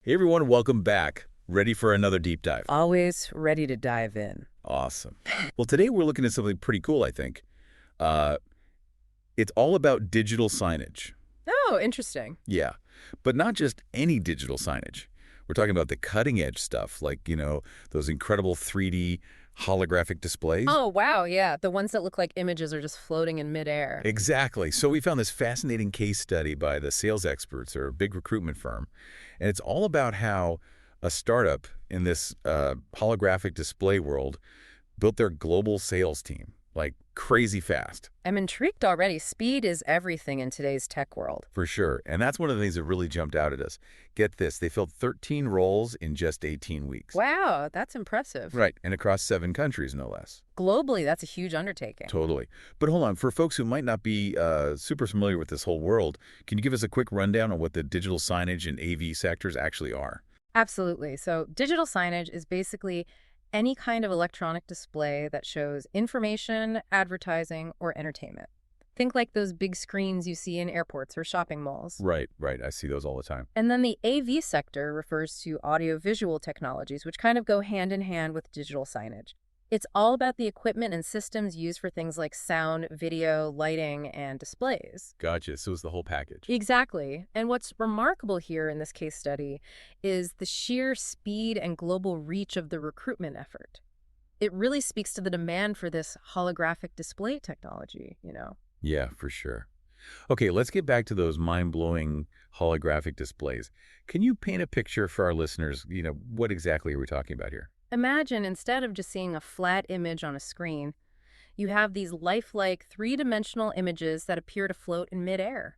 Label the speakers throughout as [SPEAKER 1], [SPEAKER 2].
[SPEAKER 1] Hey everyone, welcome back. Ready for another deep dive?
[SPEAKER 2] Always ready to dive in.
[SPEAKER 1] Awesome. Well, today we're looking at something pretty cool, I think. Uh, it's all about digital signage.
[SPEAKER 2] Oh, interesting.
[SPEAKER 1] Yeah, but not just any digital signage. We're talking about the cutting edge stuff, like, those incredible 3D holographic displays.
[SPEAKER 2] Oh, wow, yeah. The ones that look like images are just floating in midair.
[SPEAKER 1] Exactly. So we found this fascinating case study by the Sales Experts, or a big recruitment firm, and it's all about how a startup in this holographic display world built their global sales team, like crazy fast.
[SPEAKER 2] I'm intrigued already. Speed is everything in today's tech world.
[SPEAKER 1] For sure. And that's one of the things that really jumped out at us. Get this, they filled 13 roles in just 18 weeks.
[SPEAKER 2] Wow, that's impressive.
[SPEAKER 1] Right, and across 7 countries, no less.
[SPEAKER 2] Globally, that's a huge undertaking.
[SPEAKER 1] Totally. But hold on, for folks who might not be super familiar with this whole world, can you give us a quick rundown on what the digital signage and AV sectors actually are?
[SPEAKER 2] Absolutely. So digital signage is basically any kind of electronic display that shows information, advertising, or entertainment. Think like those big screens you see in airports or shopping malls.
[SPEAKER 1] Right, right. I see those all the time.
[SPEAKER 2] And then the AV sector refers to audiovisual technologies, which kind of go hand in hand with digital signage. It's all about the equipment and systems used for things like sound, video, lighting, and displays.
[SPEAKER 1] Gotcha. So it's the whole package.
[SPEAKER 2] Exactly. And what's remarkable here in this case study is the sheer speed and global reach of the recruitment effort. It really speaks to the demand for this holographic display technology.
[SPEAKER 1] Yeah, for sure. Okay, let's get back to those mind-blowing holographic displays. Can you paint a picture for our listeners? What exactly are we talking about here?
[SPEAKER 2] Imagine instead of just seeing a flat image on a screen, you have these lifelike three-dimensional images that appear to float in midair.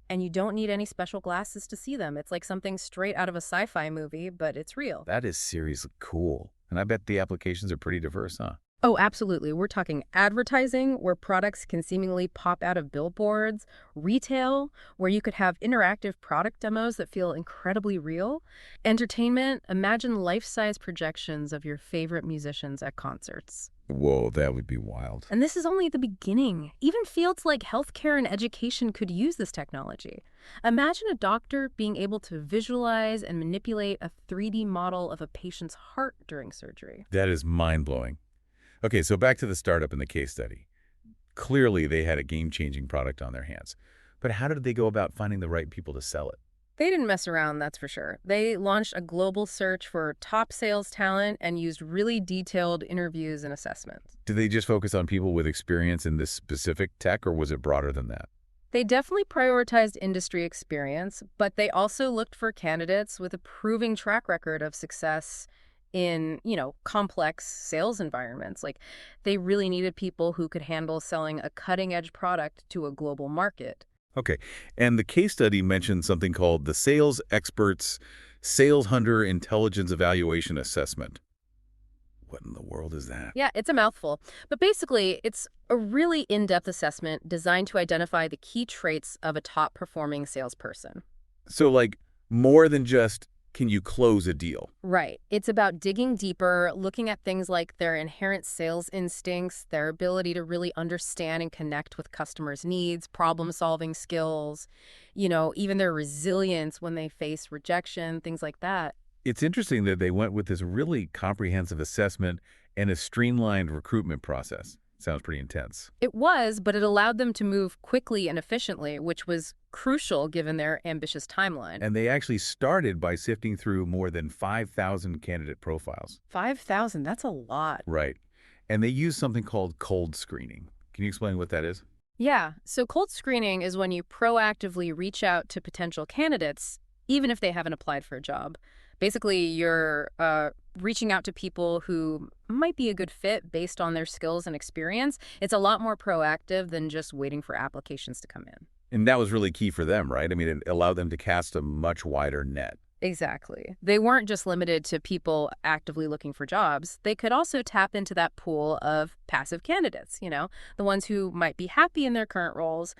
[SPEAKER 2] And you don't need any special glasses to see them. It's like something straight out of a sci-fi movie, but it's real.
[SPEAKER 1] That is seriously cool. And I bet the applications are pretty diverse, huh?
[SPEAKER 2] Oh, absolutely. We're talking advertising, where products can seemingly pop out of billboards, retail, where you could have interactive product demos that feel incredibly real, entertainment, imagine life-size projections of your favorite musicians at concerts.
[SPEAKER 1] Whoa, that would be wild.
[SPEAKER 2] And this is only the beginning. Even fields like healthcare and education could use this technology. Imagine a doctor being able to visualize and manipulate a 3D model of a patient's heart during surgery.
[SPEAKER 1] That is mind-blowing. Okay, so back to the startup in the case study. Clearly, they had a game-changing product on their hands. But how did they go about finding the right people to sell it?
[SPEAKER 2] They didn't mess around, that's for sure. They launched a global search for top sales talent and used really detailed interviews and assessments.
[SPEAKER 1] Did they just focus on people with experience in this specific tech, or was it broader than that?
[SPEAKER 2] They definitely prioritized industry experience, but they also looked for candidates with a proving track record of success in, complex sales environments. Like, they really needed people who could handle selling a cutting-edge product to a global market.
[SPEAKER 1] Okay, and the case study mentioned something called the Sales Experts Sales Hunter Intelligence Evaluation Assessment. What in the world is that?
[SPEAKER 2] Yeah, it's a mouthful. But basically, it's a really in-depth assessment designed to identify the key traits of a top-performing salesperson.
[SPEAKER 1] So, like, more than just, can you close a deal?
[SPEAKER 2] Right. It's about digging deeper, looking at things like their inherent sales instincts, their ability to really understand and connect with customers' needs, problem-solving skills, even their resilience when they face rejection, things like that.
[SPEAKER 1] It's interesting that they went with this really comprehensive assessment and a streamlined recruitment process. Sounds pretty intense.
[SPEAKER 2] It was, but it allowed them to move quickly and efficiently, which was crucial given their ambitious timeline.
[SPEAKER 1] And they actually started by sifting through more than 5,000 candidate profiles.
[SPEAKER 2] 5,000, that's a lot.
[SPEAKER 1] Right. And they used something called cold screening. Can you explain what that is?
[SPEAKER 2] Yeah, so cold screening is when you proactively reach out to potential candidates, even if they haven't applied for a job. Basically, you're reaching out to people who might be a good fit based on their skills and experience. It's a lot more proactive than just waiting for applications to come in.
[SPEAKER 1] And that was really key for them, right? I mean, it allowed them to cast a much wider net.
[SPEAKER 2] Exactly. They weren't just limited to people actively looking for jobs. They could also tap into that pool of passive candidates, the ones who might be happy in their current roles,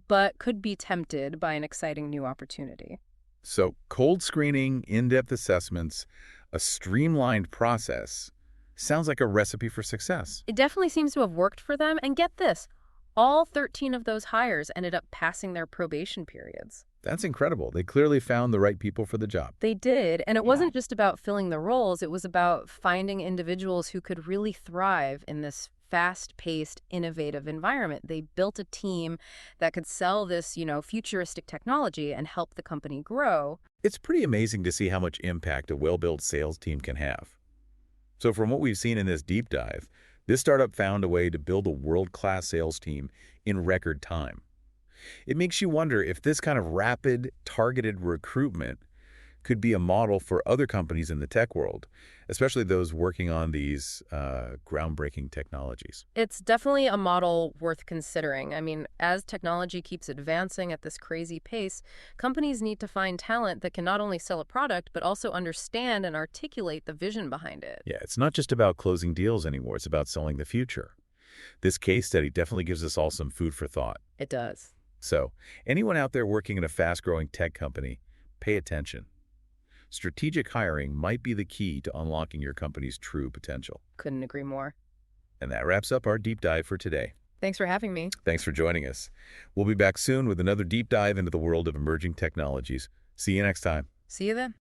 [SPEAKER 2] but could be tempted by an exciting new opportunity.
[SPEAKER 1] So cold screening, in-depth assessments, a streamlined process sounds like a recipe for success.
[SPEAKER 2] It definitely seems to have worked for them. And get this, All 13 of those hires ended up passing their probation periods.
[SPEAKER 1] That's incredible. They clearly found the right people for the job.
[SPEAKER 2] They did, and it
[SPEAKER 1] Yeah.
[SPEAKER 2] wasn't just about filling the roles, it was about finding individuals who could really thrive in this fast-paced, innovative environment. They built a team that could sell this, futuristic technology and help the company grow.
[SPEAKER 1] It's pretty amazing to see how much impact a well-built sales team can have. So from what we've seen in this deep dive, this startup found a way to build a world-class sales team in record time. It makes you wonder if this kind of rapid, targeted recruitment could be a model for other companies in the tech world, especially those working on these groundbreaking technologies.
[SPEAKER 2] It's definitely a model worth considering. I mean, as technology keeps advancing at this crazy pace, companies need to find talent that can not only sell a product, but also understand and articulate the vision behind it.
[SPEAKER 1] Yeah, it's not just about closing deals anymore. It's about selling the future. This case study definitely gives us all some food for thought.
[SPEAKER 2] It does.
[SPEAKER 1] So, anyone out there working in a fast-growing tech company, pay attention. Strategic hiring might be the key to unlocking your company's true potential.
[SPEAKER 2] Couldn't agree more.
[SPEAKER 1] And that wraps up our deep dive for today.
[SPEAKER 2] Thanks for having me.
[SPEAKER 1] Thanks for joining us. We'll be back soon with another deep dive into the world of emerging technologies. See you next time.
[SPEAKER 2] See you then.